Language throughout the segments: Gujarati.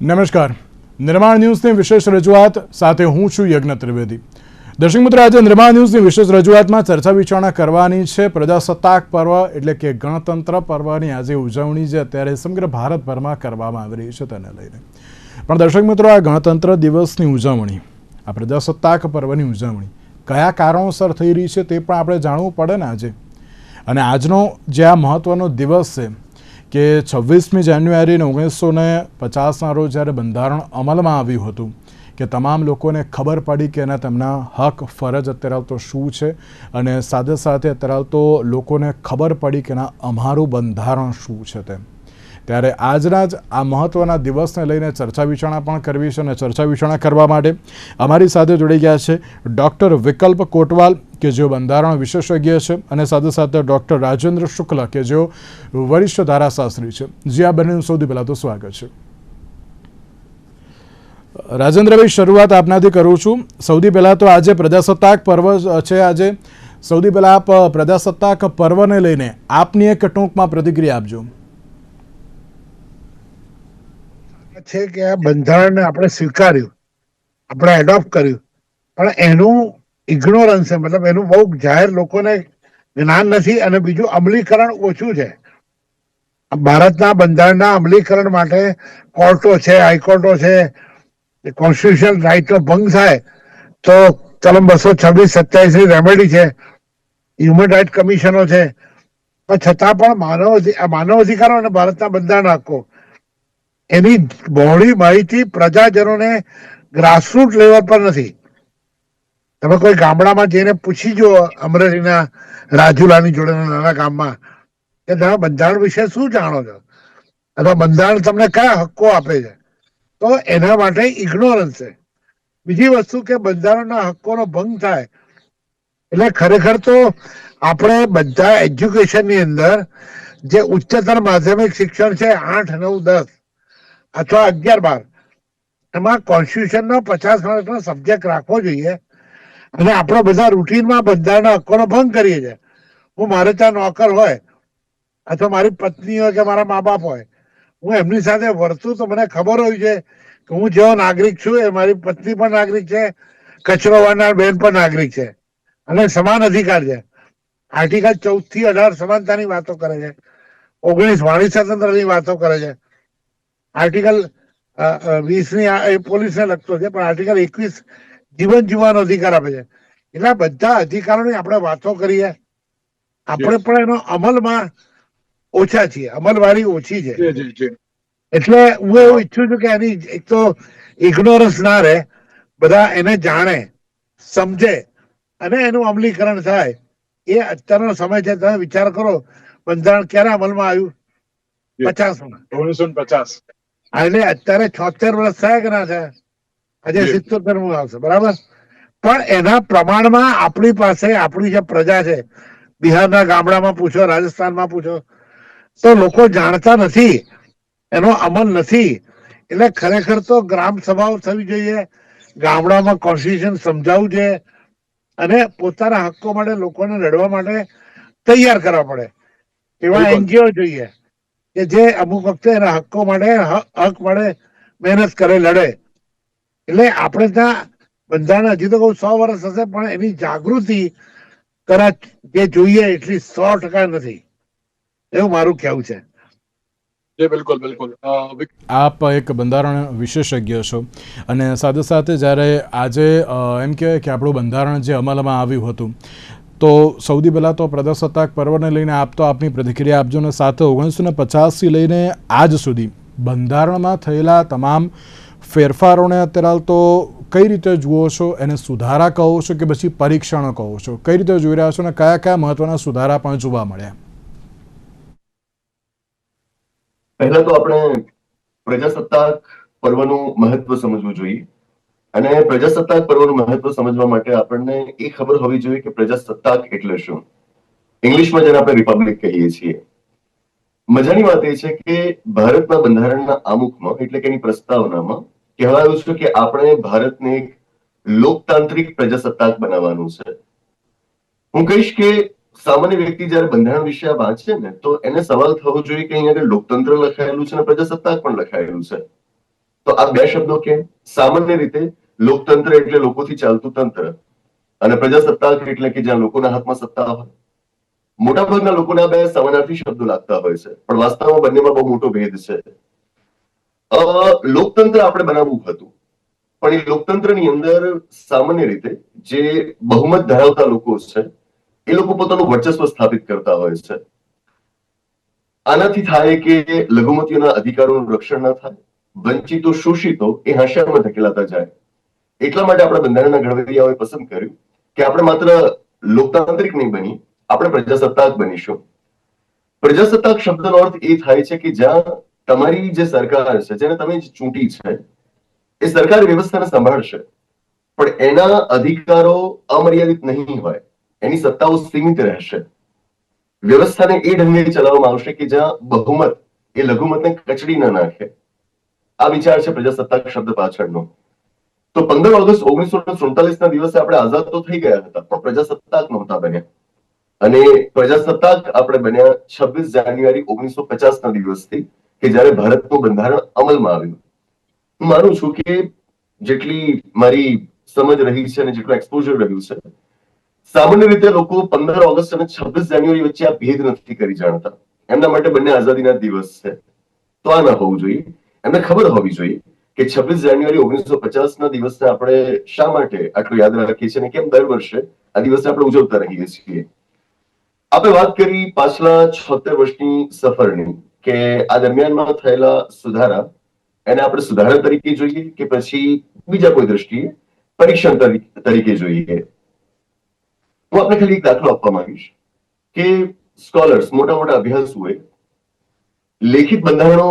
નમસ્કાર. નિર્માણ ન્યૂઝની વિશેષ રજૂઆત સાથે હું છું યજ્ઞ ત્રિવેદી. દર્શક મિત્રો, આજે નિર્માણ ન્યૂઝની વિશેષ રજૂઆતમાં ચર્ચા વિચારણા કરવાની છે પ્રજાસત્તાક પર્વ એટલે કે ગણતંત્ર પર્વની આજે ઉજવણી જે અત્યારે સમગ્ર ભારતભરમાં કરવામાં આવી રહી છે તેને લઈને. પણ દર્શક મિત્રો, આ ગણતંત્ર દિવસની ઉજવણી, આ પ્રજાસત્તાક પર્વની ઉજવણી કયા કારણોસર થઈ રહી છે તે પણ આપણે જાણવું પડે ને આજે. અને આજનો જે આ મહત્વનો દિવસ છે કે 26મી જાન્યુઆરી 1950ના રોજ જ્યારે બંધારણ અમલમાં આવ્યું હતું કે તમામ લોકોને ખબર પડી કે એના તેમના હક ફરજ અત્યારે તો શું છે, અને સાથે સાથે અત્યારે તો લોકોને ખબર પડી કે ના અમારું બંધારણ શું છે તેમ. ત્યારે આજના જ આ મહત્ત્વના દિવસને લઈને ચર્ચા વિચારણા પણ કરવી છે, અને ચર્ચા વિચારણા કરવા માટે અમારી સાથે જોડાઈ ગયા છે ડૉક્ટર વિકલ્પ કોટવાલ કે જેઓ બંધારણ વિશેષજ્ઞ છે, અને સાથે સાથે ડૉક્ટર રાજેન્દ્ર શુક્લ કે જેઓ વરિષ્ઠ ધારાશાસ્ત્રી છે. જે આ બંનેનું સૌથી પહેલાં તો સ્વાગત છે. રાજેન્દ્રભાઈ, શરૂઆત આપનાથી કરું છું. સૌથી પહેલાં તો આજે પ્રજાસત્તાક પર્વ છે. આજે સૌથી પહેલાં આપ પ્રજાસત્તાક પર્વને લઈને આપની એક ટૂંકમાં પ્રતિક્રિયા આપજો. છે કે આ બંધારણને આપણે સ્વીકાર્યું, આપણે એડોપ્ટ કર્યું, પણ એનું ઇગ્નોરન્સ છે, મતલબ એનું બહુ જાહેર લોકોને જ્ઞાન નથી, અને બીજું અમલીકરણ ઓછું છે. ભારતના બંધારણના અમલીકરણ માટે કોર્ટો છે, હાઈકોર્ટો છે, કોન્સ્ટિટ્યુશનલ રાઇટનો ભંગ થાય તો કલમ 226, 27 રેમેડી છે, હ્યુમન રાઇટ કમિશનો છે, પણ છતાં પણ માનવ અધિકારો અને ભારતના બંધારણના હક્કો એની બહોળી માહિતી પ્રજાજનોને ગ્રાસરૂટ લેવલ પર નથી. તમે કોઈ ગામડામાં જઈને પૂછી જુઓ, અમરેલીના રાજુલાની જોડે નાના ગામમાં, કે તમે બંધારણ વિશે શું જાણો છો, અથવા બંધારણ તમને કયા હક્કો આપે છે, તો એના માટે ઇગ્નોરન્સ છે. બીજી વસ્તુ કે બંધારણના હક્કોનો ભંગ થાય એટલે ખરેખર તો આપણે બધા એજ્યુકેશનની અંદર જે ઉચ્ચતર માધ્યમિક શિક્ષણ છે 8, 9, 10 અથવા 11, 12, એમાં કોન્સ્ટિટ્યુશનનો 50% સબ્જેક્ટ રાખવો જોઈએ. અને આપણે બધા રૂટીનમાં બંધારણના હક્કોનો ભંગ કરીએ છીએ. હું મારે ત્યાં નોકર હોય અથવા મારી પત્ની હોય કે મારા મા બાપ હોય, હું એમની સાથે વર્તું તો મને ખબર હોય છે કે હું જેવો નાગરિક છું એ મારી પત્ની પણ નાગરિક છે, કચરો વાળનાર બેન પણ નાગરિક છે, અને સમાન અધિકાર છે. આર્ટિકલ 14 થી 18 સમાનતાની વાતો કરે છે, 19 વાણી સ્વતંત્રની વાતો કરે છે, આર્ટિકલ 20 પોલીસને લગતો છે, પણ આર્ટિકલ 21 જીવન જીવવાનો અધિકાર આપે છે. એટલે બધા અધિકારોની આપણે વાતો કરીએ, આપણે પણ એનો અમલમાં ઓછા છીએ, અમલવારી ઓછી છે. એટલે હું એવું ઈચ્છું છું કે એની એક તો ઇગ્નોરન્સ ના રહે, બધા એને જાણે, સમજે અને એનું અમલીકરણ થાય. એ અત્યારનો સમય છે. તમે વિચાર કરો, બંધારણ ક્યારે અમલમાં આવ્યું? 50માં, 1950. એટલે અત્યારે 76 વર્ષ થયા કે ના થયા? આજે 77મું આવશે, બરાબર. પણ એના પ્રમાણમાં આપણી પાસે આપણી જે પ્રજા છે, બિહારના ગામડામાં પૂછો, રાજસ્થાનમાં પૂછો, તો લોકો જાણતા નથી, એનો અમલ નથી. એટલે ખરેખર તો ગ્રામ સભાઓ થવી જોઈએ, ગામડામાં કોન્સ્ટિટ્યુશન સમજાવવું જોઈએ, અને પોતાના હક્કો માટે લોકોને લડવા માટે તૈયાર કરવા પડે. એવા એનજીઓ જોઈએ કે જે અમુક વખતે એના હક્કો માટે, હક મળે, મહેનત કરે, લડે. એટલે આપણે ત્યાં બંધારણ હજી તો કહું 100 વર્ષ હશે, પણ એની જાગૃતિ કદાચ જે જોઈએ એટલી 100% નથી, એવું મારું કહેવું છે. બિલકુલ બિલકુલ. આપ એક બંધારણ વિશેષજ્ઞ છો, અને સાથે સાથે જ્યારે આજે એમ કહેવાય કે આપણું બંધારણ જે અમલમાં આવ્યું હતું, તો સૌથી પહેલાં તો પ્રજાસત્તાક પર્વને લઈને આપ તો આપની પ્રતિક્રિયા આપજો, અને સાથે 1950થી લઈને આજ સુધી બંધારણમાં થયેલા તમામ ફેરફારોને અત્યારે તો કઈ રીતે જુઓ છો? એને સુધારા કહો છો કે પછી પરીક્ષણો કહો છો? કઈ રીતે જોઈ રહ્યા છો, અને કયા કયા મહત્વના સુધારા પણ જોવા મળ્યા? પહેલા તો આપણે પ્રજાસત્તાક પર્વનું મહત્વ સમજવું જોઈએ, અને પ્રજાસત્તાક પર્વનું મહત્વ સમજવા માટે આપણને એ ખબર હોવી જોઈએ કે પ્રજાસત્તાક એટલે શું. ઇંગ્લિશમાં જેને આપણે રિપબ્લિક કહીએ છીએ. મજાની વાત એ છે કે ભારતના બંધારણના આમુખમાં એટલે કે એની પ્રસ્તાવનામાં કહેવાયું છે કે આપણે ભારતને એક લોકતાંત્રિક પ્રજાસત્તાક બનાવવાનું છે. હું કહીશ કે સામાન્ય વ્યક્તિ જયારે બંધારણ વિશે વાંચે ને, તો એને સવાલ થવો જોઈએ કે અહીંયા આગળ લોકતંત્ર લખાયેલું છે અને પ્રજાસત્તાક પણ લખાયેલું છે. તો આ બે શબ્દો કેમ? સામાન્ય રીતે લોકતંત્ર એટલે લોકોથી ચાલતું તંત્ર અને પ્રજાસત્તાક એટલે કે જ્યાં લોકોના હાથમાં સત્તા હોય. મોટાભાગના લોકોના બે સમાનાર્થી શબ્દો લાગતા હોય છે, પણ વાસ્તવમાં બંનેમાં બહુ મોટો ભેદ છે. લોકતંત્ર આપણે બનાવવું હતું, પણ એ લોકતંત્રની અંદર સામાન્ય રીતે જે બહુમત ધરાવતા લોકો છે એ લોકો પોતાનું વર્ચસ્વ સ્થાપિત કરતા હોય છે. આનાથી થાય કે લઘુમતીઓના અધિકારોનું રક્ષણ ન થાય, વંચિતો શોષિતો એ હાંસિયામાં ધકેલાતા જાય. એટલા માટે આપણા બંધારણના ઘડવૈયાઓએ પસંદ કર્યું કે આપણે માત્ર લોકતાંત્રિક નહીં બની, આપણે પ્રજાસત્તાક બનીશું. પ્રજાસત્તાક શબ્દનો અર્થ એ થાય છે કે જ્યાં તમારી જે સરકાર છે, જેને તમે ચૂંટી છે, એ સરકાર વ્યવસ્થાને સંભાળશે, પણ એના અધિકારો અમર્યાદિત નહીં હોય, એની સત્તાઓ સીમિત રહેશે. વ્યવસ્થાને એ ઢંગે ચલાવવામાં આવશે કે જ્યાં બહુમત એ લઘુમતને કચડી ન નાખે. આ વિચાર છે પ્રજાસત્તાક શબ્દ પાછળનો. તો 15 ઓગસ્ટ 1947 ના દિવસે આપણે આઝાદ તો થઈ ગયા હતા, પણ પ્રજાસત્તાક નહોતા બન્યા. અને પ્રજાસત્તાક આપણે બન્યા 26 જાન્યુઆરી 1950 ના દિવસથી, કે જ્યારે ભારતનું બંધારણ અમલમાં આવ્યું. હું માનું છું કે જેટલી મારી સમજ રહી છે અને જેટલું એક્સપોઝર રહ્યું છે, સામાન્ય રીતે લોકો 15 ઓગસ્ટ અને 26 જાન્યુઆરી વચ્ચે આ ભેદ નથી કરી જાણતા. એમના માટે બંને આઝાદીના દિવસ છે. તો આ ન હોવું જોઈએ. એમને ખબર હોવી જોઈએ કે 26 જાન્યુઆરી 1950 ના દિવસને આપણે શા માટે આટલું યાદ રાખીએ છીએ અને કેમ દર વર્ષે આ દિવસને આપણે ઉજવતા રહીએ છીએ. આપણે વાત કરી પાછલા 76 વર્ષની સફરની, કે આ દરમિયાનમાં થયેલા સુધારા, એને આપણે સુધારા તરીકે જોઈએ કે પછી બીજા કોઈ દ્રષ્ટિએ પરીક્ષણ તરીકે જોઈએ. હું આપણે ખાલી એક દાખલો આપવા માંગીશ કે સ્કોલર્સ, મોટા મોટા અભ્યાસુએ લેખિત બંધારણો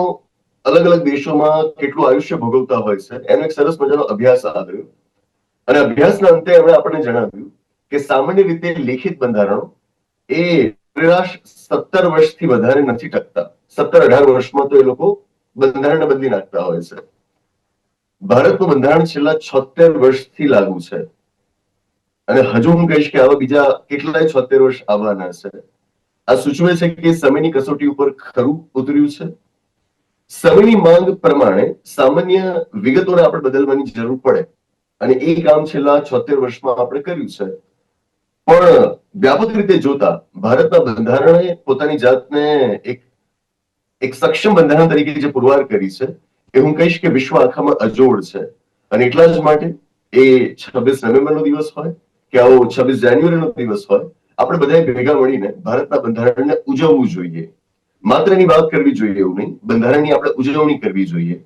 અલગ અલગ દેશોમાં કેટલું આયુષ્ય ભોગવતા હોય છે એનો એક સરસ મજાનો અભ્યાસ આવ્યો. અને અભ્યાસના અંતે એમણે આપણને જણાવ્યું કે સામાન્ય રીતે લેખિત બંધારણો એ સરેરાશ 17 વર્ષથી વધારે નથી ટકતા. 17-18 વર્ષમાં તો એ લોકો બંધારણને બદલી નાખતા હોય છે. ભારતનું બંધારણ છેલ્લા 76 વર્ષથી લાગુ છે, અને હજુ હું કહીશ કે આવા બીજા કેટલાય 76 વર્ષ આવવાના છે. આ સૂચવે છે કે સમયની કસોટી ઉપર ખરું ઉતર્યું છે. સમયની માંગ પ્રમાણે સામાન્ય વિગતોને આપણે બદલવાની જરૂર પડે, અને એ કામ છેલ્લા 76 વર્ષમાં આપણે કર્યું છે. પણ વ્યાપક રીતે જોતા ભારતના બંધારણે પોતાની જાતને એક સક્ષમ બંધારણ તરીકે જે પુરવાર કરી છે, એ હું કહીશ કે વિશ્વ આખામાં અજોડ છે. અને એટલા જ માટે એ 26 નવેમ્બરનો દિવસ હોય કે આવો 26 જાન્યુઆરીનો દિવસ હોય, આપણે બધાએ ભેગા મળીને ભારતના બંધારણને ઉજવવું જોઈએ. માત્ર એની વાત કરવી જોઈએ એવું નહીં, બંધારણની આપણે ઉજવણી કરવી જોઈએ.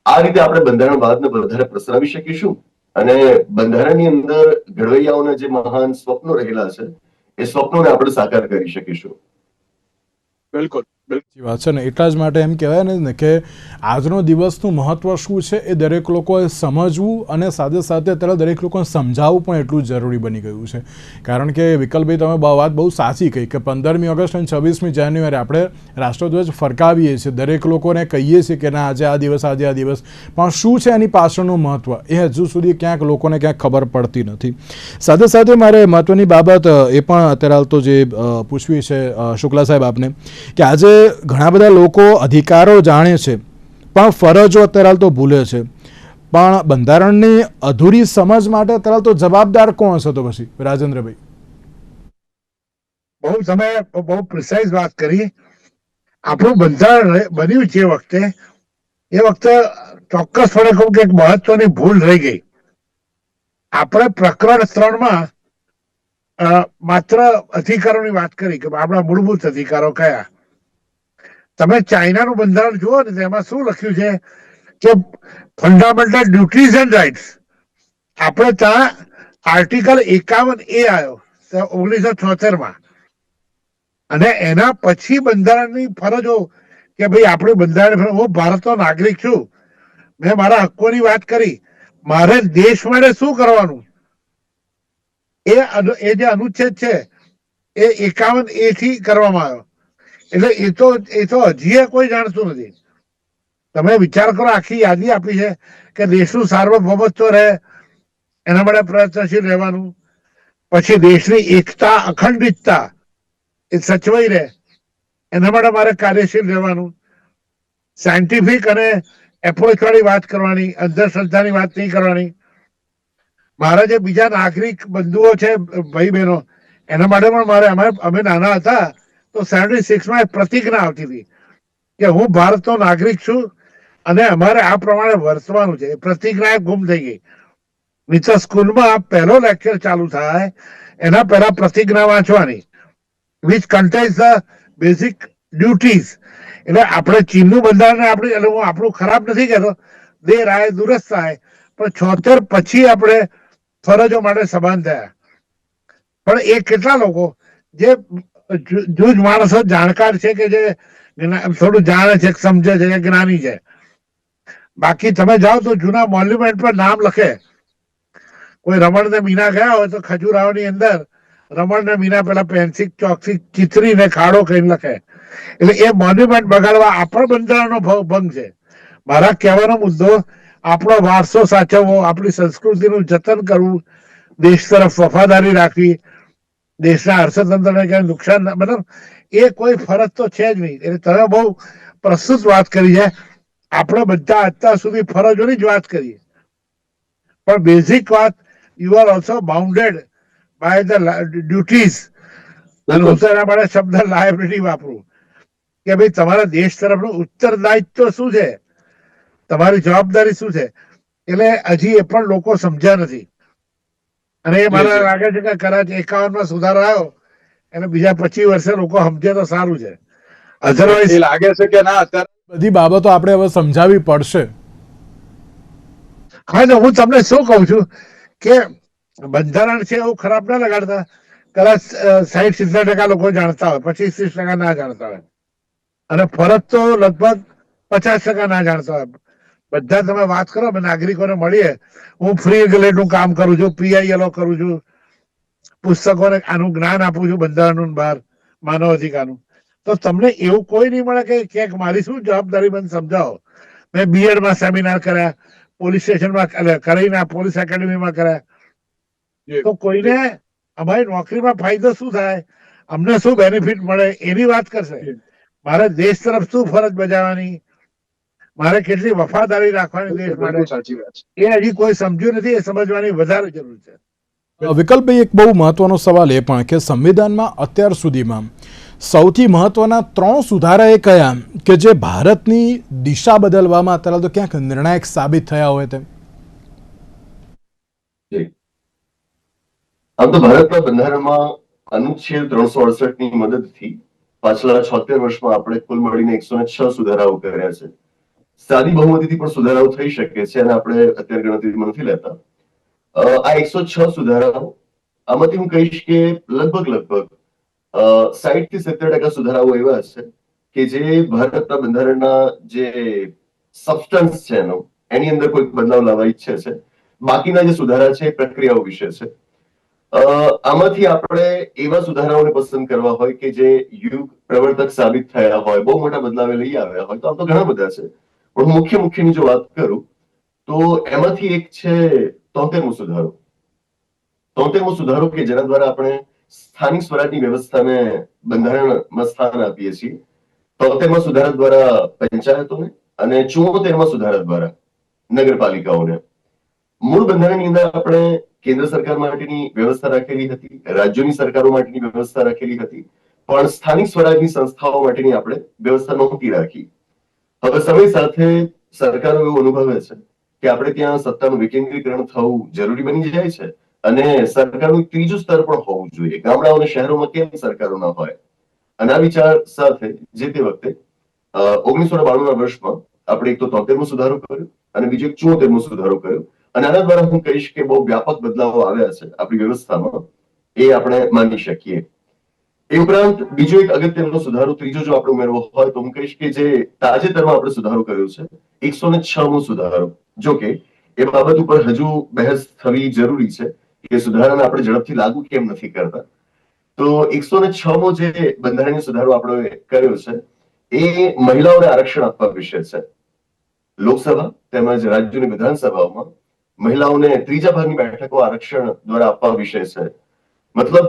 આ રીતે આપણે બંધારણવાદને વધારે પ્રસરાવી શકીશું અને બંધારણની અંદર ઘડવૈયાઓના જે મહાન સ્વપ્નો રહેલા છે એ સ્વપ્નોને આપણે સાકાર કરી શકીશું. બિલકુલ વાત છે ને. એટલા જ માટે એમ કહેવાય ને કે આજનો દિવસનું મહત્વ શું છે એ દરેક લોકોએ સમજવું, અને સાથે સાથે અત્યારે દરેક લોકોને સમજાવવું પણ એટલું જ જરૂરી બની ગયું છે. કારણ કે વિકલભાઈ, તમે વાત બહુ સાચી કહી કે 15મી ઓગસ્ટ અને 26મી જાન્યુઆરી આપણે રાષ્ટ્રધ્વજ ફરકાવીએ છીએ, દરેક લોકોને કહીએ છીએ કે ના આજે આ દિવસ, પણ શું છે એની પાછળનું મહત્વ એ હજુ સુધી ક્યાંક લોકોને ક્યાંક ખબર પડતી નથી. સાથે સાથે મારે મહત્વની બાબત એ પણ અત્યારે હાલ તો જે પૂછવી છે શુક્લા સાહેબ આપને, કે આજે ઘણા બધા લોકો અધિકારો જાણે છે પણ ફરજો અત્યારે હાલ તો ભૂલે છે. પણ બંધારણની અધૂરી સમજ માટે અત્યારે હાલ તો જવાબદાર કોણ છે? તો પછી રાજેન્દ્રભાઈ. બહુ પ્રિસાઇઝ વાત કરી. આપણું બંધારણ બન્યું છે એ વખતે ચોક્કસપણે કહું કે એક મહત્વની ભૂલ રહી ગઈ. આપણે પ્રકરણ 3માં માત્ર અધિકારોની વાત કરી કે આપણા મૂળભૂત અધિકારો કયા. તમે ચાઇનાનું બંધારણ જુઓ ને, એમાં શું લખ્યું છે કે ફંડામેન્ટલ ડ્યુટીઝ એન્ડ રાઇટ્સ. આપણે ત્યાં આર્ટિકલ 51A આવ્યો 1976માં, અને એના પછી બંધારણની ફરજો કે ભાઈ આપણું બંધારણ, હું ભારતનો નાગરિક છું, મેં મારા હક્કોની વાત કરી, મારે દેશ માટે શું કરવાનું, એ જે અનુચ્છેદ છે એ 51A થી કરવામાં આવ્યો. એટલે એ તો હજી કોઈ જાણતું નથી. તમે વિચાર કરો, આખી યાદી આપી છે કે દેશનું સાર્વભૌમત્વ રહે એના માટે પ્રયત્નશીલ રહેવાનું, પછી દેશની એકતા અખંડિતતા એ સચવાઈ રહે એના માટે મારે કાર્યશીલ રહેવાનું, સાયન્ટિફિક અને એપ્રોચ વાળી વાત કરવાની, અંધશ્રદ્ધાની વાત નહીં કરવાની. મારા જે બીજા નાગરિક બંધુઓ છે, ભાઈ બહેનો, એના માટે પણ મારે અમે નાના હતા તો 76માં એક પ્રતિજ્ઞા આવતી હતી કે હું ભારતનો નાગરિક છું અને અમારે આ પ્રમાણે વર્તવાનું છે. એ પ્રતિજ્ઞા ગુમ થઈ ગઈ. નીચે સ્કૂલમાં પહેલો લેક્ચર ચાલુ થાય એના પહેલા પ્રતિજ્ઞા વાંચવાની, which contains the basic duties. એટલે આપણે ચીનનું બંધારણ આપણું ખરાબ નથી કહેતો, દેર આય દુરસ્ત આય, પણ 76 પછી આપણે ફરજો માટે સભાન થયા. પણ એ કેટલા લોકો જે જૂજ માણસો જાણકાર છે કે જે થોડું જાણે છે, સમજે છે, જ્ઞાની છે. બાકી તમે જાઓ તો જૂના મોન્યુમેન્ટ પર નામ લખે. કોઈ રમણ ને મીના ગયા હોય તો ખજુરાહોની અંદર રમણ ને મીના પેલા પેન્સિલ ચોકથી ચિતરીને ખાડો કહીને લખે. એટલે એ મોન્યુમેન્ટ બગાડવા આપણા બંધારણનો ભંગ છે. મારા કહેવાનો મુદ્દો આપણો વારસો સાચવવો, આપણી સંસ્કૃતિનું જતન કરવું, દેશ તરફ વફાદારી રાખવી, દેશના અર્થતંત્રને ક્યાંય નુકસાન ના, મતલબ એ કોઈ ફરજ તો છે જ નહીં. એટલે તમે બહુ પ્રસ્તુત વાત કરી છે. આપણે બધા અત્યાર સુધી ફરજોની જ વાત કરીએ, પણ બેઝિક વાત, you are also bounded by the duties. હું તો એના માટે શબ્દ લાયબિલિટી વાપરું કે ભાઈ તમારા દેશ તરફનું ઉત્તરદાયિત્વ શું છે, તમારી જવાબદારી શું છે. એટલે હજી એ પણ લોકો સમજ્યા નથી. અને એ મને લાગે છે કે કદાચ 51માં સુધારો આવ્યો અને બીજા 25 વર્ષે લોકો સમજે તો સારું છે. અધરવાઇઝ લાગે છે કે ના, અત્યારે બધી બાબતો આપણે હવે સમજાવવી પડશે. હા, તો હું તમને શું કહું છું કે બંધારણ છે એવું ખરાબ ના લગાડતા. કદાચ 60-70% લોકો જાણતા હોય, 25-30% ના જાણતા હોય, અને ફરજ તો લગભગ 50% ના જાણતા હોય. બધા તમે વાત કરો, નાગરિકોને મળીએ, હું ફ્રી રિલેટનું કામ કરું છું, PILO કરું છું, પુસ્તકોને આનું જ્ઞાન આપું છું, બંધારણનું બહાર માનવ અધિકારનું. તો તમને એવું કોઈ નહીં મળે કે ક્યાંક મારી શું જવાબદારી મને સમજાવો. મેં BEdમાં સેમિનાર કર્યા, પોલીસ સ્ટેશનમાં કરીને પોલીસ એકેડેમીમાં કર્યા. તો કોઈને અમારી નોકરીમાં ફાયદો શું થાય, અમને શું બેનિફિટ મળે, એની વાત કરશે. મારે દેશ તરફ શું ફરજ બજાવવાની, મારે કેટલી વફાદારી રાખવાની દેશ માટે, સાચી વાત એ હજી કોઈ સમજ્યું નથી. એ સમજવાની વધારે જરૂર છે. છે. વિકલ્પભાઈ, એક બહુ મહત્વનો સવાલ એ પણ કે સંવિધાનમાં અત્યાર સુધીમાં સૌથી મહત્વના 3 સુધારા એ કયા કે જે ભારતની દિશા બદલવામાં અત્યારે તો ક્યાંક નિર્ણાયક સાબિત થયા હોય તેમ? આમ તો ભારતના બંધારણમાં અનુચ્છેદ 368 ની મદદથી પાછલા 76 વર્ષમાં આપણે કુલ મળીને 106 સુધારાઓ કર્યા છે. સાદી બહુમતીથી પણ સુધારાઓ થઈ શકે છે અને આપણે અત્યારે ગણતરીમાં નથી લેતા. આ 106 સુધારાઓ, આમાંથી હું કહીશ કે લગભગ 60-70% સુધારાઓ એવા છે કે જે ભારતના બંધારણના જે સબસ્ટન્સ છે એની અંદર કોઈ બદલાવ લાવવા ઈચ્છે છે. બાકીના જે સુધારા છે એ પ્રક્રિયાઓ વિશે છે. આમાંથી આપણે એવા સુધારાઓને પસંદ કરવા હોય કે જે યુગ પ્રવર્તક સાબિત થયા હોય, બહુ મોટા બદલાવે લઈ આવ્યા હોય, તો આમ તો ઘણા બધા છે. પણ હું મુખ્યની જો વાત કરું તો એમાંથી એક છે 73મો સુધારો. 73મો સુધારો કે જેના દ્વારા આપણે સ્થાનિક સ્વરાજની વ્યવસ્થાને બંધારણમાં સ્થાન આપીએ છીએ. 73મા સુધારા દ્વારા પંચાયતોને અને 74મા સુધારા દ્વારા નગરપાલિકાઓને. મૂળ બંધારણની અંદર આપણે કેન્દ્ર સરકાર માટેની વ્યવસ્થા રાખેલી હતી, રાજ્યોની સરકારો માટેની વ્યવસ્થા રાખેલી હતી, પણ સ્થાનિક સ્વરાજની સંસ્થાઓ માટેની આપણે વ્યવસ્થા નહોતી રાખી. હવે સમય સાથે સરકારો એવું અનુભવે છે કે આપણે ત્યાં સત્તાનું વિકેન્દ્રીકરણ થવું જરૂરી બની જાય છે અને સરકારનું ત્રીજું સ્તર પણ હોવું જોઈએ. ગામડાઓ અને શહેરોમાં કેમ સરકારો ના હોય? અને આ વિચાર સાથે જે તે વખતે 1992ના વર્ષમાં આપણે એક તો 73મો સુધારો કર્યો અને બીજો એક 74મો સુધારો કર્યો. અને આના દ્વારા હું કહીશ કે બહુ વ્યાપક બદલાવો આવ્યા છે આપણી વ્યવસ્થામાં, એ આપણે માની શકીએ. એ ઉપરાંત બીજો એક અગત્યનો સુધારો, ત્રીજો જો આપણે ઉમેરવો હોય તો હું કહીશ કે જે તાજેતરમાં આપણે સુધારો કર્યો છે, 106મો સુધારો. જો કે એ બાબત ઉપર હજુ બહેસ થવી જરૂરી છે કે સુધારાને આપણે ઝડપથી લાગુ કેમ નથી કરતા. તો 106મો જે બંધારણીય સુધારો આપણે કર્યો છે એ મહિલાઓને આરક્ષણ આપવા વિશે છે. લોકસભા તેમજ રાજ્યોની વિધાનસભાઓમાં મહિલાઓને 3જા ભાગની બેઠકો આરક્ષણ દ્વારા આપવા વિશે છે. મતલબ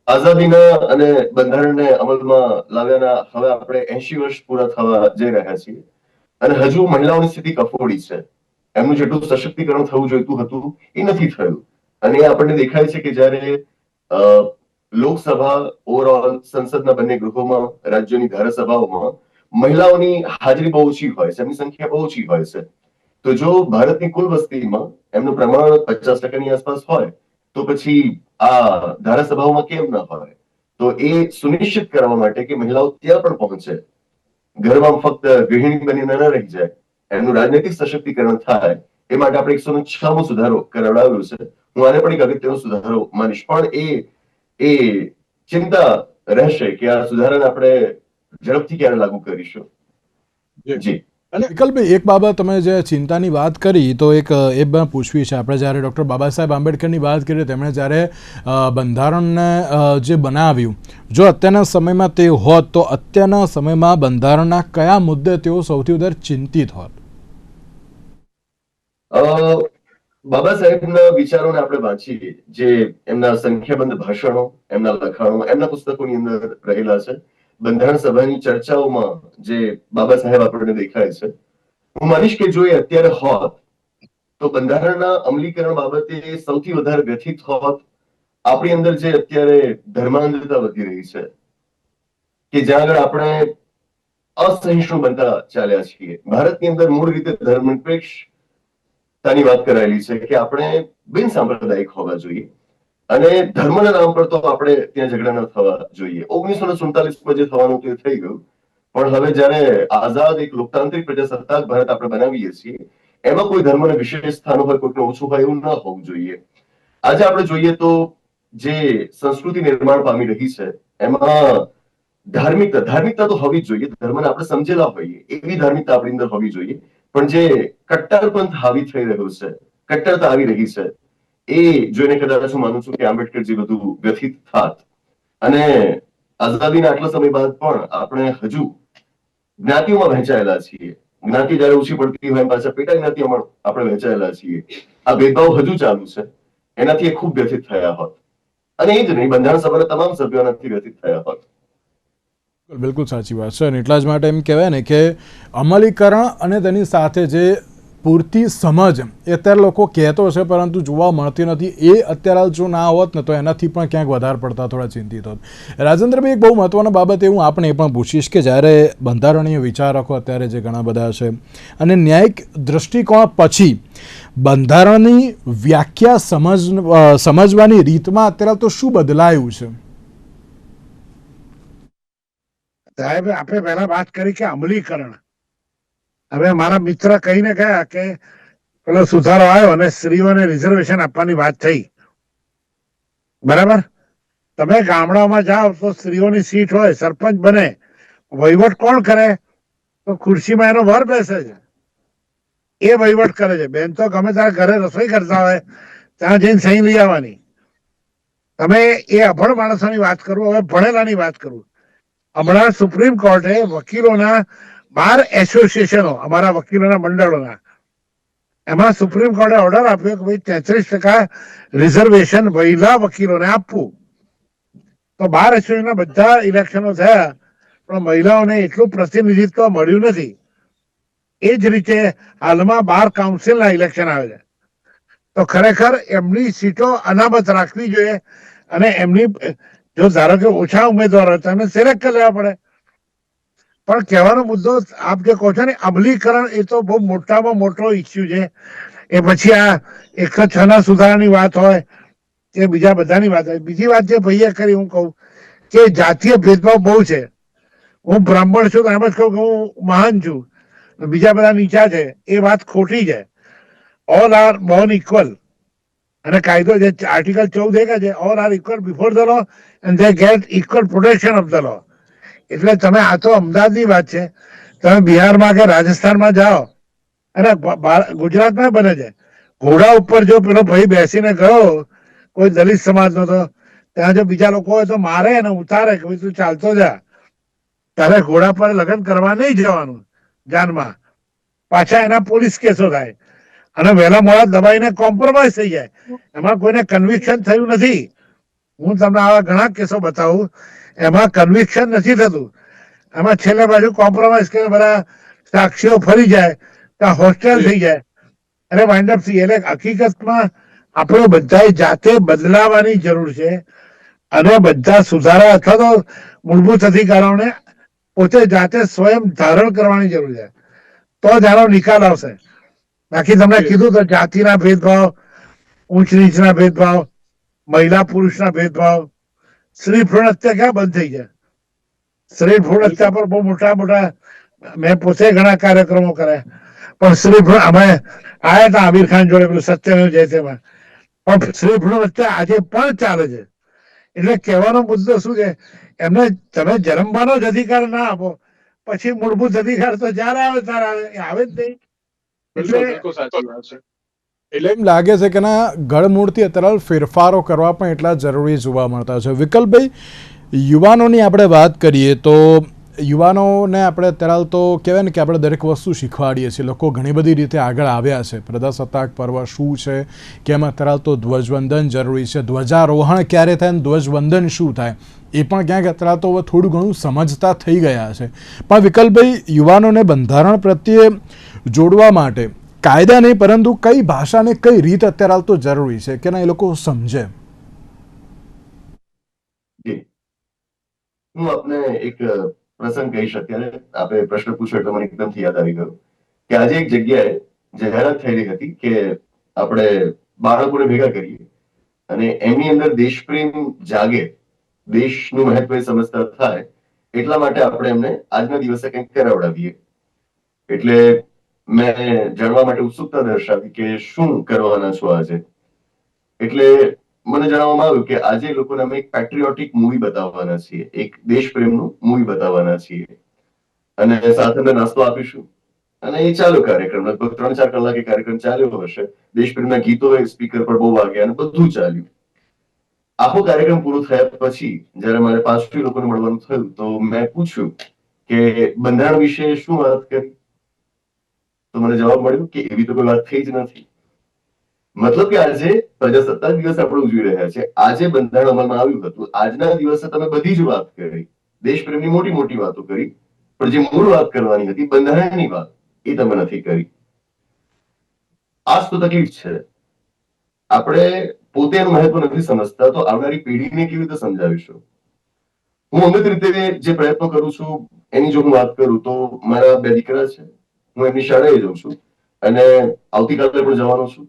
આઝાદીના અને બંધારણને અમલમાં લાવ્યાના હવે આપણે 80 વર્ષ પૂરા થવા જઈ રહ્યા છીએ. અને હજુ મહિલાઓની સ્થિતિ કફોડી છે. એમનું જેટલું સશક્તિકરણ થવું જોઈતું હતું એ નથી થયું. અને એ આપણને દેખાય છે કે જ્યારે લોકસભા ઓવરઓલ સંસદના બંને ગૃહોમાં, રાજ્યોની ધારાસભાઓમાં મહિલાઓની હાજરી બહુ ઓછી હોય છે, એમની સંખ્યા બહુ ઓછી હોય છે. તો જો ભારતની કુલ વસ્તીમાં એમનું પ્રમાણ 50% આસપાસ હોય તો પછી આ ધારાસભાઓમાં કેમ ના હોય? તો એ સુનિશ્ચિત કરવા માટે કે મહિલાઓ ત્યાં પણ પહોંચે, ઘરમાં ફક્ત ગૃહિણી બનીને ન રહી જાય, એમનું રાજનૈતિક સશક્તિકરણ થાય, એ માટે આપણે 106મો સુધારો કરાવડાવ્યો છે. હું આને પણ એક અગત્યનો સુધારો માનીશ. પણ એ ચિંતા રહેશે કે આ સુધારાને આપણે ઝડપથી ક્યારે લાગુ કરીશું. જી. અને વિકલ્પભાઈ, એક બાબત તમે જે ચિંતાની વાત કરી તો એક એ પણ પૂછવી છે. આપણે જ્યારે ડૉક્ટર બાબા સાહેબ આંબેડકરની વાત કરી, તેમણે જ્યારે બંધારણને જે બનાવ્યું, જો અત્યારના સમયમાં તે હોત તો અત્યારના સમયમાં બંધારણના કયા મુદ્દે તેઓ સૌથી વધારે ચિંતિત હોત? બાબા સાહેબના વિચારોને આપણે વાંચીએ, જે એમના સંખ્યાબંધ ભાષણો, એમના લખાણો, એમના પુસ્તકોની અંદર રહેલા છે, બંધારણ સભાની ચર્ચાઓમાં જે બાબા સાહેબ આપણને દેખાય છે, હું માનીશ કે જો એ અત્યારે હોત તો બંધારણના અમલીકરણ બાબતે સૌથી વધારે વ્યથિત હોત. આપણી અંદર જે અત્યારે ધર્માંધતા વધી રહી છે, કે જ્યાં આગળ આપણે અસહિષ્ણુ બનતા ચાલ્યા છીએ. ભારતની અંદર મૂળ રીતે ધર્મનિરપેક્ષતાની વાત કરાયેલી છે કે આપણે બિન સાંપ્રદાયિક હોવા જોઈએ અને ધર્મના નામ પર તો આપણે ત્યાં ઝઘડા ન થવા જોઈએ. 1947માં જે થવાનું તે થઈ ગયું. પણ હવે જયારે આઝાદ એક લોકતાંત્રિક પ્રજાસત્તાક ભારત આપણે બનાવીએ છીએ, એમાં કોઈ ધર્મને વિશેષ સ્થાન હોય, કોઈનું ઓછું હોય એવું ન હોવું જોઈએ. આજે આપણે જોઈએ તો જે સંસ્કૃતિ નિર્માણ પામી રહી છે એમાં ધાર્મિકતા તો હોવી જ જોઈએ. ધર્મને આપણે સમજેલા હોઈએ એવી ધાર્મિકતા આપણી અંદર હોવી જોઈએ. પણ જે કટ્ટરપંથ હાવી થઈ રહ્યો છે, કટ્ટરતા આવી રહી છે, એ જોઈને કદાચ હું માનું છું કે આંબેડકરજી બધું વ્યથિત થાત. અને આઝાદીના આટલા સમય બાદ પણ આપણે હજુ જ્ઞાતિઓમાં વહેંચાયેલા છીએ. જ્ઞાતિ જયારે ઓછી પડતી હોય પાછા પેટા જ્ઞાતિઓમાં આપણે વહેંચાયેલા છીએ. આ ભેદભાવ હજુ ચાલુ છે. એનાથી એ ખૂબ વ્યથિત થયા હોત. અને એ જ નહીં, બંધારણ સભાના તમામ સભ્યો એનાથી વ્યથિત થયા હોત. બિલકુલ સાચી વાત છે. અને એટલા જ માટે એમ કહેવાય ને કે અમલીકરણ અને તેની સાથે જે પૂરતી સમજ એ અત્યારે લોકો કહેતો છે પરંતુ જોવા મળતી નથી. એ અત્યારે જો ના હોત ને તો એનાથી પણ ક્યાંક વધારે પડતા થોડા ચિંતિત હોત. રાજેન્દ્રભાઈ, એક બહુ મહત્વની બાબત હું આપણે એ પણ પૂછીશ કે જ્યારે બંધારણીય વિચારકો અત્યારે જે ઘણા બધા છે અને ન્યાયિક દૃષ્ટિકોણ પછી બંધારણની વ્યાખ્યા સમજવાની રીતમાં અત્યારે તો શું બદલાયું છે? સાહેબ, આપણે પહેલા વાત કરી કે અમલીકરણ. હવે મારા મિત્ર કહીને ગયા કે પેલો સુધારો આવ્યો અને સ્ત્રીઓને રિઝર્વેશન આપવાની વાત થઈ. બરાબર? તમે ગામડામાં જાઓ તો સ્ત્રીઓની સીટ હોય, સરપંચ બને, વહીવટ કોણ કરે? તો ખુરશીમાં એનો વર બેસે છે, એ વહીવટ કરે છે. બેન તો ગમે ત્યારે ઘરે રસોઈ કરતા હોય ત્યાં જઈને સહી લઈ આવવાની. તમે એ અભણ માણસોની વાત કરું, હવે ભણેલાની વાત કરું. હમણાં સુપ્રીમ કોર્ટે વકીલોના 12 એસોસિએશનો, અમારા વકીલોના મંડળોના, એમાં સુપ્રીમ કોર્ટે ઓર્ડર આપ્યો કે ભાઈ 33% રિઝર્વેશન મહિલા વકીલોને આપવું. તો 12 એસોસિએશનના બધા ઇલેક્શનો થયા પણ મહિલાઓને એટલું પ્રતિનિધિત્વ મળ્યું નથી. એ જ રીતે હાલમાં બાર કાઉન્સિલના ઇલેક્શન આવે છે. તો ખરેખર એમની સીટો અનામત રાખવી જોઈએ અને એમની જો ધારો કે ઓછા ઉમેદવાર હોય તો એમને સિલેક્ટ કરી લેવા પડે. પણ કહેવાનો મુદ્દો આપ જે કહો છો ને અમલીકરણ, એ તો બહુ મોટામાં મોટો ઇસ્યુ છે. એ પછી આ 106ના સુધારાની વાત હોય કે બીજા બધાની વાત હોય. બીજી વાત જે ભાઈએ કરી, હું કહું કે જાતીય ભેદભાવ બહુ છે. હું બ્રાહ્મણ છું તો એમ જ કહું કે હું મહાન છું, બીજા બધા નીચા છે. એ વાત ખોટી છે. All are born equal. અને કાયદો જે આર્ટિકલ 14 છે, all are equal before the law and they get equal protection of the law. એટલે તમે આ તો અમદાવાદની વાત છે, તમે બિહારમાં કે રાજસ્થાનમાં જાઓ અને ગુજરાતમાં બને છે, ઘોડા ઉપર જો પેલો ભાઈ બેસીને ગયો કોઈ દલિત સમાજનો, તો ત્યાં જો બીજા લોકો હોય તો મારે અને ઉતારે કે ભાઈ તું ચાલતો જા. તારે ઘોડા પર લગ્ન કરવા નહીં જવાનું જાનમાં. પાછા એના પોલીસ કેસો થાય અને વહેલા મોડા દબાઈને કોમ્પ્રોમાઇઝ થઈ જાય. એમાં કોઈને કન્વિક્શન થયું નથી. હું તમને આવા ઘણા કેસો બતાવું, એમાં કન્વિક્શન નથી થતું. એમાં છેલ્લે બાજુ કોમ્પ્રોમાઇઝ કરીને બધા સાક્ષીઓ ફરી જાય તો હોસ્ટેલ થઈ જાય અને વાઇન્ડ અપ થઈ જાય. એટલે હકીકતમાં આપણે બધાએ જાતે બદલાવાની જરૂર છે અને બધા સુધારા અથવા તો મૂળભૂત અધિકારોને પોતે જાતે સ્વયં ધારણ કરવાની જરૂર છે, તો જ આનો નિકાલ આવશે. બાકી તમને કીધું તો જાતિના ભેદભાવ, ઊંચ નીચના ભેદભાવ, મહિલા પુરુષના ભેદભાવ, સ્ત્રી ભ્રૂણ હત્યા ક્યાં બંધ થઈ જાય? સ્ત્રી ભ્રૂણ હત્યા પર બહુ મોટા મોટા મેં પોતે ઘણા કાર્યક્રમો કર્યા, પણ સ્ત્રી ભ્રૂણ અમે આયા હતા આમિર ખાન જોડે પેલું સત્યમેવ જયતેમાં, પણ સ્ત્રી ભ્રૂણ હત્યા આજે પણ ચાલે છે. એટલે કહેવાનો મુદ્દો શું છે, એમને તમે જન્મવાનો જ અધિકાર ના આપો, પછી મૂળભૂત અધિકાર તો જયારે આવે ત્યારે આવે જ નહીં. એટલે એમ લાગે છે કે ના ગળમૂળથી અત્યારે ફેરફારો કરવા પણ એટલા જરૂરી જોવા મળતા છે. વિકલ્પભાઈ, યુવાનોની આપણે વાત કરીએ તો યુવાનોને આપણે અત્યારે તો કહેવાય ને કે આપણે દરેક વસ્તુ શીખવાડીએ છીએ. લોકો ઘણી બધી રીતે આગળ આવ્યા છે. પ્રજાસત્તાક પર્વ શું છે, કેમ અત્યારે તો ધ્વજવંદન જરૂરી છે, ધ્વજારોહણ ક્યારે થાય, ધ્વજવંદન શું થાય, એ પણ ક્યાંક અત્યારે તો થોડું ઘણું સમજતા થઈ ગયા છે. પણ વિકલ્પભાઈ, યુવાનોને બંધારણ પ્રત્યે જોડવા માટે કાયદા નહીં પરંતુ કઈ ભાષા ને કઈ રીત અત્યારે તો જરૂરી છે કે ના એ લોકો સમજે? હું આપને એક પ્રસંગ કહી શકીએ. આપણે પ્રશ્ન પૂછ્યો એટલે મને એકદમથી યાદ આવી ગયું કે આજે એક જગ્યાએ જાહેરાત થયેલી હતી કે આપણે બાળકોને ભેગા કરીએ અને એમની અંદર દેશપ્રેમ જાગે, દેશનું મહત્વ સમજતા થાય, એટલા માટે આપણે એમને આજના દિવસે કંઈક કરાવડાવીએ. એટલે મેં જાણવા માટે ઉત્સુકતા દર્શાવી કે શું કરવાના છો આજે. એટલે મને જણાવવામાં આવ્યું કે આજે લોકોને અમે એક પેટ્રિયોટિક મૂવી બતાવવાના છીએ, એક દેશપ્રેમનું મૂવી બતાવવાના છીએ અને સાથે અમે નાસ્તો આપીશું અને એ ચાલુ કાર્યક્રમ લગભગ 3-4 કલાક એ કાર્યક્રમ ચાલ્યો હશે. દેશપ્રેમના ગીતો સ્પીકર પર બહુ વાગ્યા અને બધું ચાલ્યું. આખો કાર્યક્રમ પૂરો થયા પછી જયારે મારે પાછું લોકોને મળવાનું થયું તો મેં પૂછ્યું કે બંધારણ વિશે શું વાત કરી, તો મને જવાબ મળ્યો કે એવી તો કોઈ વાત થઈ જ નથી. મતલબ કે આજે પ્રજાસત્તાક દિવસ આપણે ઉજવી રહ્યા છે, આજે બંધારણ અમલમાં આવ્યું હતું, આજના દિવસે તમે બધી જ વાત કરી, દેશપ્રેમની મોટી મોટી વાતો કરી, પણ જે મૂળ વાત કરવાની હતી બંધારણની વાત, એ તમે નથી કરી. આ જ તો તકલીફ છે. આપણે પોતે એનું મહત્વ નથી સમજતા તો આવનારી પેઢીને કેવી રીતે સમજાવીશું? હું અમુક રીતે જે પ્રયત્નો કરું છું એની જો હું વાત કરું તો મારા 2 દીકરા છે, હું એમની શાળાએ જાઉં છું અને આવતીકાલે પણ જવાનો છું.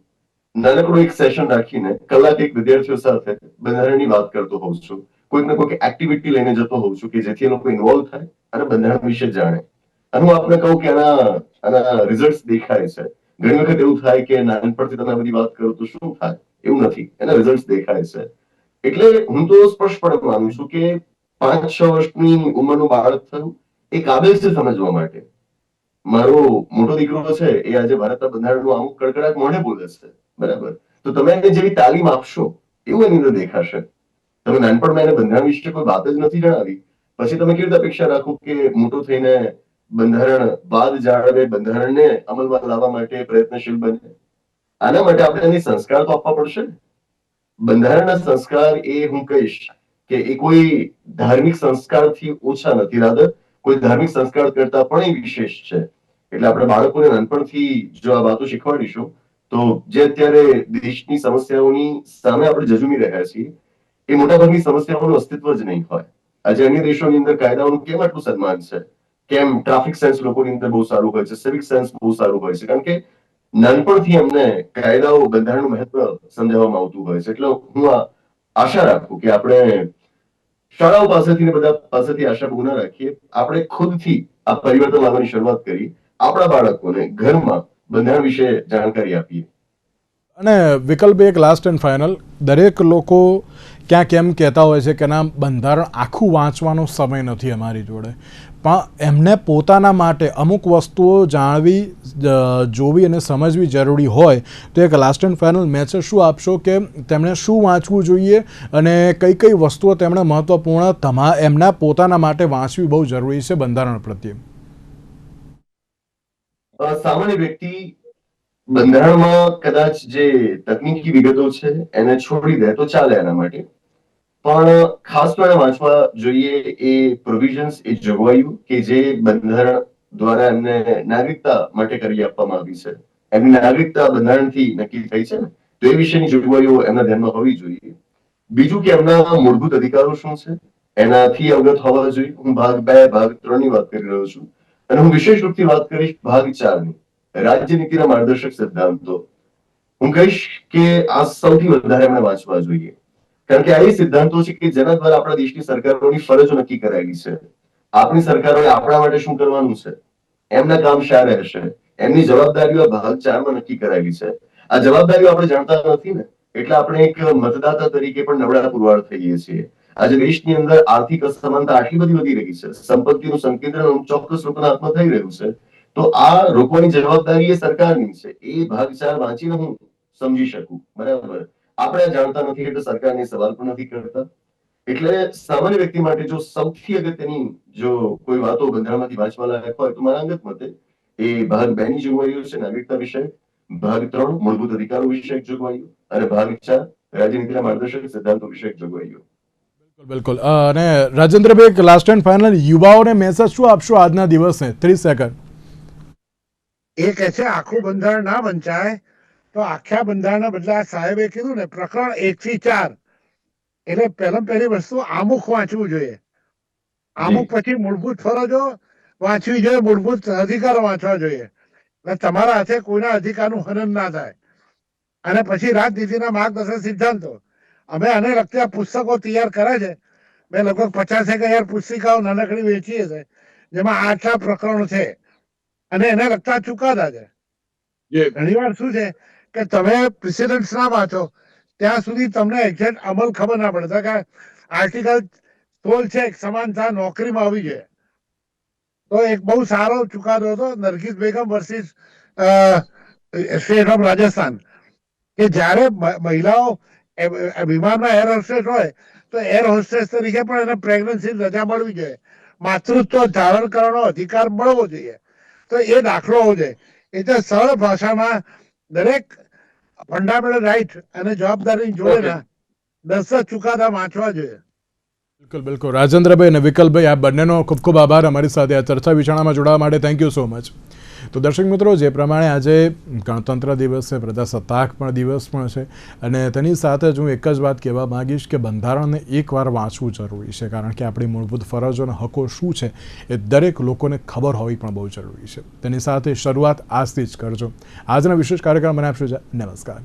નાનકડું એક સેશન રાખીને કલાક એક વિદ્યાર્થીઓ સાથે બંધારણની વાત કરતો હોઉં છું. કોઈક ને કોઈક એક્ટિવિટી લઈને જતો હોઉં છું કે જેથી એ લોકો ઇન્વોલ્વ થાય અને બંધારણ વિશે જાણે. અને હું આપને કહું કે આના રિઝલ્ટ દેખાય છે. ઘણી વખત એવું થાય કે નાનપણથી તમે બધી વાત કરો તો શું થાય, એવું નથી, એના રિઝલ્ટ દેખાય છે. એટલે હું તો સ્પષ્ટપણે માનું છું કે 5-6 વર્ષની ઉંમરનું બાળક થયું એ કાબિલ છે સમજવા માટે. મારો મોટો દીકરો છે એ આજે ભારતના બંધારણનું અમુક કડકડાટ મોઢે બોલે છે, બરાબર, તો તમે એને જેવી તાલીમ આપશો એવું એની અંદર દેખાશે. તમે નાનપણમાં એને બંધારણ વિશે કોઈ વાત જ નથી જણાવી, પછી તમે કેવી રીતે અપેક્ષા રાખો કે મોટો થઈને બંધારણ બાદ જાળવે, બંધારણને અમલમાં લાવવા માટે પ્રયત્નશીલ બને? આના માટે આપણે એની સંસ્કાર તો આપવા પડશે. બંધારણના સંસ્કાર એ હું કહીશ કે એ કોઈ ધાર્મિક સંસ્કારથી ઓછા નથી, રાધર કોઈ ધાર્મિક સંસ્કાર કરતા પણ એ વિશેષ છે. એટલે આપણે બાળકોને નાનપણથી જો આ વાતો શીખવાડીશું તો જે અત્યારે દેશની સમસ્યાઓની સામે આપણે ઝઝૂમી રહ્યા છીએ એ મોટાભાગની સમસ્યાઓનું અસ્તિત્વ જ નહીં હોય. આજે અન્ય દેશોની અંદર કાયદાઓનું કેમ આટલું સન્માન છે, કેમ ટ્રાફિક સેન્સ લોકોની અંદર બહુ સારું હોય છે, સિવિક સેન્સ બહુ સારું હોય છે, કારણ કે નાનપણથી અમને કાયદાઓ, બંધારણનું મહત્વ સમજાવવામાં આવતું હોય છે. એટલે હું આશા રાખું કે આપણે શાળાઓ પાસેથી ને બધા પાસેથી આશા બહુ ના રાખીએ, આપણે ખુદથી આ પરિવર્તન લાવવાની શરૂઆત કરી, આપણા બાળકોને ઘરમાં બંધારણ વિશે જાણકારી આપીએ. અને વિકલ્પ એક લાસ્ટ એન્ડ ફાઇનલ, દરેક લોકો ક્યાંક એમ કહેતા હોય છે કે ના બંધારણ આખું વાંચવાનો સમય નથી અમારી જોડે, પણ એમને પોતાના માટે અમુક વસ્તુઓ જાણવી, જોવી અને સમજવી જરૂરી હોય તો એક લાસ્ટ એન્ડ ફાઇનલ મેસેજ શું આપશો કે તેમણે શું વાંચવું જોઈએ અને કઈ કઈ વસ્તુઓ તેમણે મહત્વપૂર્ણ એમના પોતાના માટે વાંચવી બહુ જરૂરી છે બંધારણ પ્રત્યે? સામાન્ય વ્યક્તિ બંધારણમાં કદાચ જે તકનીકી વિગતો છે એને છોડી દે તો ચાલે એના માટે, પણ ખાસ તો એને વાંચવા જોઈએ એ પ્રોવિઝન્સ, એ જોગવાઈઓ કે જે બંધારણ દ્વારા એમને નાગરિકતા માટે કરી આપવામાં આવી છે, એમની નાગરિકતા બંધારણથી નક્કી થઈ છે ને, તો એ વિશેની જોગવાઈઓ એમના ધ્યાનમાં હોવી જોઈએ. બીજું કે એમના મૂળભૂત અધિકારો શું છે એનાથી અવગત હોવા જોઈએ. હું ભાગ 2, ભાગ 3 ની વાત કરી રહ્યો છું અને હું વિશેષ રૂપથી વાત કરીશ ભાગ 4 ની, રાજ્યનીતિના માર્ગદર્શક સિદ્ધાંતો. હું કહીશ કે આ સૌથી વધારે એમણે વાંચવા જોઈએ, કારણ કે આ એ સિદ્ધાંતો છે કે જેના દ્વારા આપણા દેશની સરકારોની ફરજો નક્કી કરાયેલી છે. આપણી સરકારોએ આપણા માટે શું કરવાનું છે, એમના કામ શા રહેશે, એમની જવાબદારીઓ ભાગ 4 માં નક્કી કરાયેલી છે. આ જવાબદારીઓ આપણે જાણતા નથી ને, એટલે આપણે એક મતદાતા તરીકે પણ નબળા પુરવાર થઈએ છીએ. આજે દેશની અંદર આર્થિક અસમાનતા આટલી બધી વધી રહી છે, સંપત્તિનું સંકેન્દ્રણ ચોક્કસ લોકોના હાથમાં થઈ રહ્યું છે, તો આ રોકવાની જવાબદારી એ સરકારની છે. એ ભાગ 4 વાંચીને હું સમજી શકું, બરાબર. આપણે જાણતા નથી એટલે સરકારને સવાલ પણ નથી કરતા. એટલે સામાન્ય વ્યક્તિ માટે જો સૌથી અગત્યની જો કોઈ વાતો બંધારણમાંથી વાંચવા લાયક હોય તો મારા અંગત મતે એ ભાગ 2 ની જોગવાઈઓ છે, નાગરિકતા વિષય, ભાગ 3 મૂળભૂત અધિકારો વિષયક જોગવાઈઓ અને ભાગ 4 રાજ્યનીતિના માર્ગદર્શક સિદ્ધાંતો વિષયક જોગવાઈઓ. બિલકુલ. અને રાજેન્દ્રભાઈ, એક લાસ્ટ એન્ડ ફાઇનલ યુવાઓને મેસેજ શું આપશો આજના દિવસે? 30 સેકન્ડ. એ કહે છે આખું બંધારણ ના વંચાય તો આખા બંધારણના બદલે આ સાહેબે કીધું ને પ્રકરણ 1 થી 4, એટલે પહેલી વસ્તુ આમુખ વાંચવું જોઈએ. આમુખ પછી મૂળભૂત ફરજો વાંચવી જોઈએ, મૂળભૂત અધિકારો વાંચવા જોઈએ, એટલે તમારા હાથે કોઈના અધિકારનું હનન ના થાય. અને પછી રાજનીતિના માર્ગદર્શક સિદ્ધાંતો, અમે આને લગતા પુસ્તકો તૈયાર કરે છે. મેં લગભગ 50,000 પુસ્તિકાઓ નાનકડી વેચીએ છે, જેમાં 8 પ્રકરણો છે અને એને લગતા ચુકાદા છે. ઘણીવાર શું છે કે તમે પ્રિસિડન્સ ના વાંચો ત્યાં સુધી તમને એક્ઝેક્ટ અમલ ખબર ના પડે. કે આર્ટિકલ 16 છે સમાનતા નોકરીમાં આવી જાય, તો એક બહુ સારો ચુકાદો હતો નરગીસ બેગમ વર્સિસ સ્ટેટ ઓફ રાજસ્થાન, કે જ્યારે મહિલાઓ વિમાનમાં એર હોસ્ટેસ હોય તો એર હોસ્ટેસ તરીકે પણ એને પ્રેગ્નન્સી રજા મળવી જોઈએ, માતૃત્વ ધારણ કરવાનો અધિકાર મળવો જોઈએ. તો એ દાખલો હોવો જોઈએ. એટલે સરળ ભાષામાં દરેક ફંડામેન્ટલ રાઈટ અને જવાબદારી જોડેના 10 ચુકાદા વાંચવા જોઈએ. બિલકુલ બિલકુલ. રાજેન્દ્રભાઈ અને વિકલ્પભાઈ, આ બંનેનો ખૂબ ખૂબ આભાર અમારી સાથે આ ચર્ચા વિચારણામાં જોડાવા માટે. Thank you so much. તો દર્શક મિત્રો, જે પ્રમાણે આજે ગણતંત્ર દિવસ છે, પ્રજાસત્તાક પણ દિવસ પણ છે, અને તેની સાથે જ હું એક જ વાત કહેવા માંગીશ કે બંધારણને એકવાર વાંચવું જરૂરી છે, કારણ કે આપણી મૂળભૂત ફરજો અને હકો શું છે એ દરેક લોકોને ખબર હોવી પણ બહુ જરૂરી છે. તેની સાથે શરૂઆત આજથી જ કરજો. આજના વિશેષ કાર્યક્રમ મને આપશો. નમસ્કાર.